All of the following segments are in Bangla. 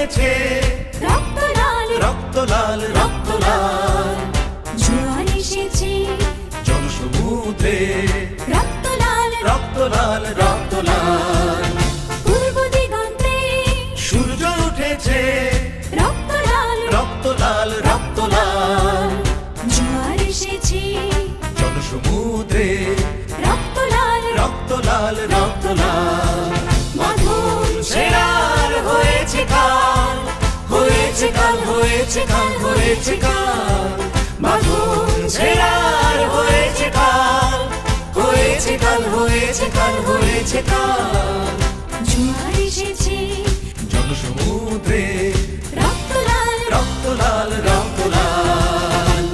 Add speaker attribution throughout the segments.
Speaker 1: উঠেছে
Speaker 2: রক্ত লাল
Speaker 1: রক্ত লাল রক্ত লাল
Speaker 2: জোয়ার এসেছে
Speaker 1: জনসমুদ্রে
Speaker 2: রক্ত লাল
Speaker 1: রক্ত লাল রক্ত লাল
Speaker 2: পূর্ব দিগন্তে
Speaker 1: সূর্য উঠেছে
Speaker 2: রক্ত লাল
Speaker 1: রক্ত লাল রক্ত লাল
Speaker 2: জোয়ার এসেছে
Speaker 1: জনসমুদ্রে
Speaker 2: রক্ত লাল
Speaker 1: রক্ত লাল রক্ত লাল মাধুর সেরার হয়েছে কাল হয়েছে কাল হয়েছে কাল হয়েছে কাল মাধুর সেরার হয়েছে কাল হয়েছে কাল হয়েছে কাল হয়েছে কাল
Speaker 2: জোয়ার এসেছে
Speaker 1: জনসমুদ্রে
Speaker 2: রক্ত লাল
Speaker 1: রক্ত লাল রক্ত লাল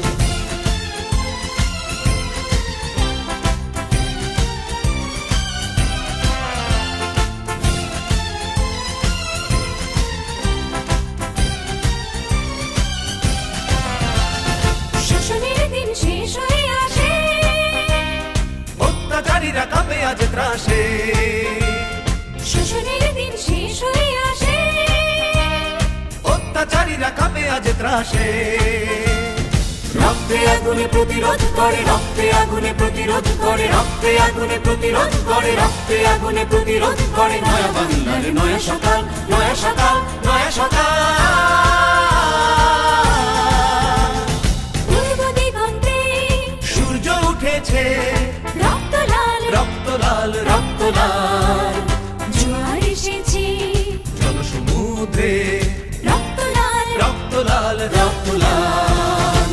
Speaker 2: শোষণের দিন শেষ হয়ে আসে
Speaker 1: অত্যাচারীরা কাঁপে আজ ত্রাসে
Speaker 2: শোষণের দিন শেষ হয়ে আসে
Speaker 1: অত্যাচারীরা কাঁপে আজ ত্রাসে রক্তে আগুনে প্রতিরোধ করে রক্তে আগুনে প্রতিরোধ করে রক্তে আগুনে প্রতিরোধ করে রক্তে আগুনে প্রতিরোধ করে নয়া বাংলার নয়া সকাল নয়া সকাল নয়া সকাল
Speaker 2: পূর্ব দিগন্তে
Speaker 1: সূর্য উঠেছে
Speaker 2: রক্ত লাল
Speaker 1: রক্ত লাল রক্ত লাল
Speaker 2: জোয়ার এসেছে
Speaker 1: জনসমুদ্রে
Speaker 2: রক্ত লাল
Speaker 1: রক্ত লাল রক্ত লাল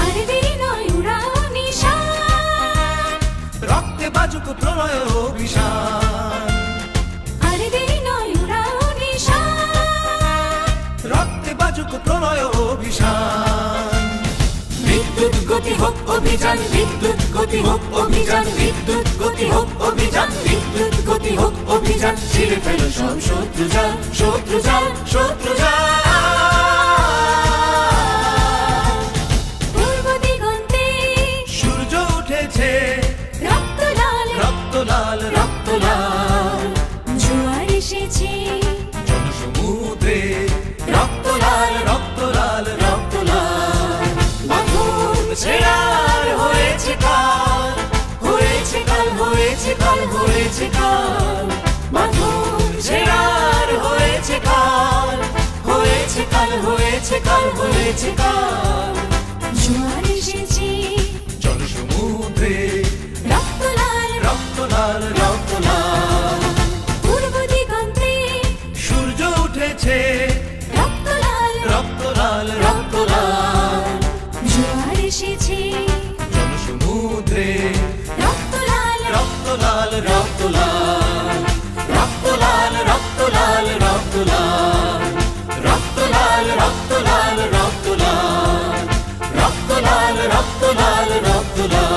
Speaker 2: আর দেরি নয় উড়াও নিশান
Speaker 1: রক্তে বাজুক প্রলয় অভিযান
Speaker 2: আর দেরি নয় উড়াও নিশান
Speaker 1: রক্তে বাজুক প্রলয় অভিযান বিদ্যুৎ গতি হোক অভিযান বিদ্যুৎ গতি হোক অভিযান বিদ্যুৎ গতি হোক অভিযান বিদ্যুৎ গতি হোক অভিযান ছিঁড়ে ফেল সব শত্রু জাল শত্রু জাল শত্রু জাল
Speaker 2: পূর্ব দিগন্তে
Speaker 1: সূর্য উঠেছে
Speaker 2: রক্ত লাল
Speaker 1: রক্ত লাল রক্ত লাল
Speaker 2: জোয়ার এসেছে
Speaker 1: জনসমুদ্রে রক্ত লাল রক্ত লাল রক্ত লাল মাধুর ছেড়ার হয়েছে কাল হয়েছে কাল হয়েছে কাল হয়েছে কাল মাধুর ছেড়ার হয়েছে কাল হয়েছে কাল হয়েছে কাল হয়েছে কাল
Speaker 2: জোয়ার এসেছে
Speaker 1: জনসমুদ্রে
Speaker 2: রক্ত লাল
Speaker 1: রক্ত লাল রক্ত লাল
Speaker 2: পূর্ব দিগন্তে
Speaker 1: সূর্য উঠেছে
Speaker 2: রক্ত লাল
Speaker 1: রক্ত লাল রক্ত লাল
Speaker 2: জোয়ার এসেছে
Speaker 1: জনসমুদ্রে
Speaker 2: রক্ত লাল
Speaker 1: রক্ত লাল রক্ত লাল রক্ত লাল রক্ত লাল রক্ত লাল রক্ত লাল রক্ত লাল রক্ত লাল রক্ত লাল রক্ত লাল রক্ত লাল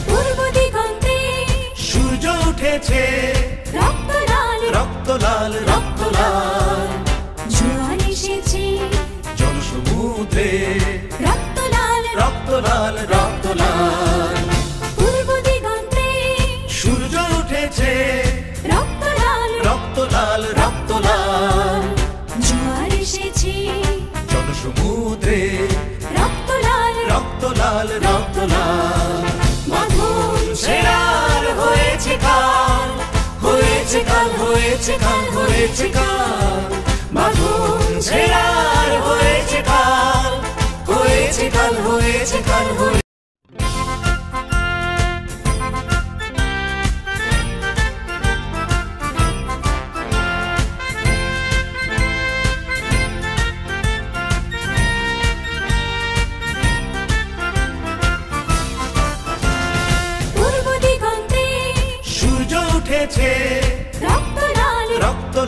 Speaker 2: পূর্ব দিগন্তে
Speaker 1: সূর্য উঠেছে
Speaker 2: রক্ত লাল
Speaker 1: রক্ত লাল রক্ত লাল
Speaker 2: জোয়ার এসেছে
Speaker 1: জনসমুদ্রে
Speaker 2: রক্ত লাল
Speaker 1: রক্ত লাল রক্ত লাল
Speaker 2: পূর্ব দিগন্তে
Speaker 1: সূর্য উঠেছে
Speaker 2: রক্ত লাল
Speaker 1: রক্ত লাল রক্ত লাল
Speaker 2: জোয়ার এসেছে
Speaker 1: জনসমুদ্রে
Speaker 2: রক্ত লাল
Speaker 1: রক্ত লাল রক্ত লাল মাধুর সেরার হয়েছে কাল হয়েছে কাল হয়েছে কাল হয়েছে কাল মাধুর সেরার হয়েছে কাল হয়েছে কাল হয়েছে কাল হয়েছে
Speaker 2: পূর্ব দিগন্তে
Speaker 1: উঠেছে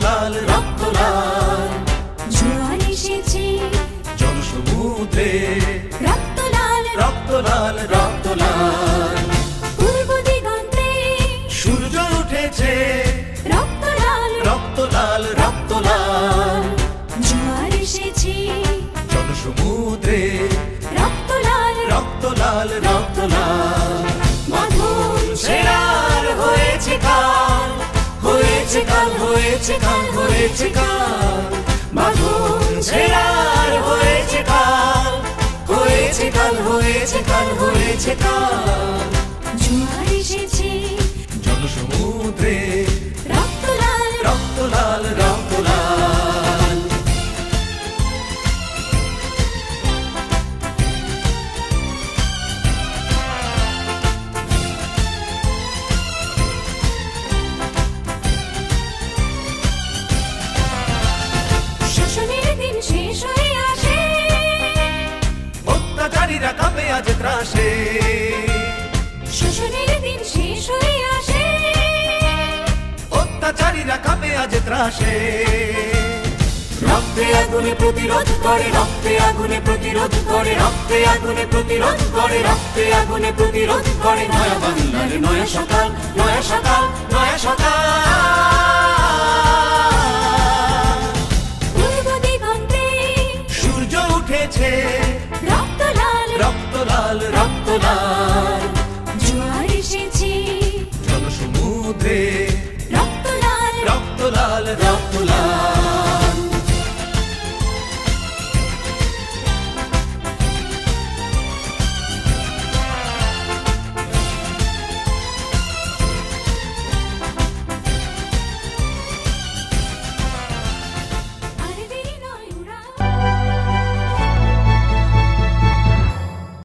Speaker 1: লাল রক্ত লাল
Speaker 2: জোয়ার এসেছে
Speaker 1: জনসমুদ্রে
Speaker 2: রক্ত লাল
Speaker 1: রক্ত লাল রক্ত লাল
Speaker 2: পূর্ব দিগন্তে
Speaker 1: সূর্য উঠেছে
Speaker 2: রক্ত লাল
Speaker 1: রক্ত লাল রক্ত লাল
Speaker 2: জোয়ার এসেছে
Speaker 1: জনসমুদ্রে
Speaker 2: রক্ত লাল
Speaker 1: রক্ত লাল রক্ত লাল মাধুর সেরার হয়েছে কাল হয়েছে কাল হয়েছে কাল হয়েছে কাল মাধুর সেরার হয়েছে কাল হয়েছে কাল হয়েছে কাল হয়েছে কাল
Speaker 2: জোয়ার এসেছে
Speaker 1: জনসমুদ্রে
Speaker 2: রক্ত লাল
Speaker 1: রক্ত লাল রক্ত লাল
Speaker 2: শোষণের দিন শেষ হয়ে আসে
Speaker 1: অত্যাচারীরা কাঁপে আজ ত্রাসে
Speaker 2: শোষণের দিন শেষ হয়ে আসে
Speaker 1: অত্যাচারীরা কাঁপে আজ ত্রাসে রক্তে আগুনে প্রতিরোধ করে রক্তে আগুনে প্রতিরোধ করে রক্তে আগুনে প্রতিরোধ করে রক্তে আগুনে প্রতিরোধ করে নয়া বাংলার নয়া সকাল নয়া সকাল নয়া সকাল
Speaker 2: পূর্ব দিগন্তে
Speaker 1: সূর্য উঠেছে
Speaker 2: রক্ত লাল
Speaker 1: রক্ত লাল রক্ত লাল
Speaker 2: জোয়ার এসেছে
Speaker 1: জনসমুদ্রে
Speaker 2: রক্ত লাল
Speaker 1: রক্ত লাল রক্ত লাল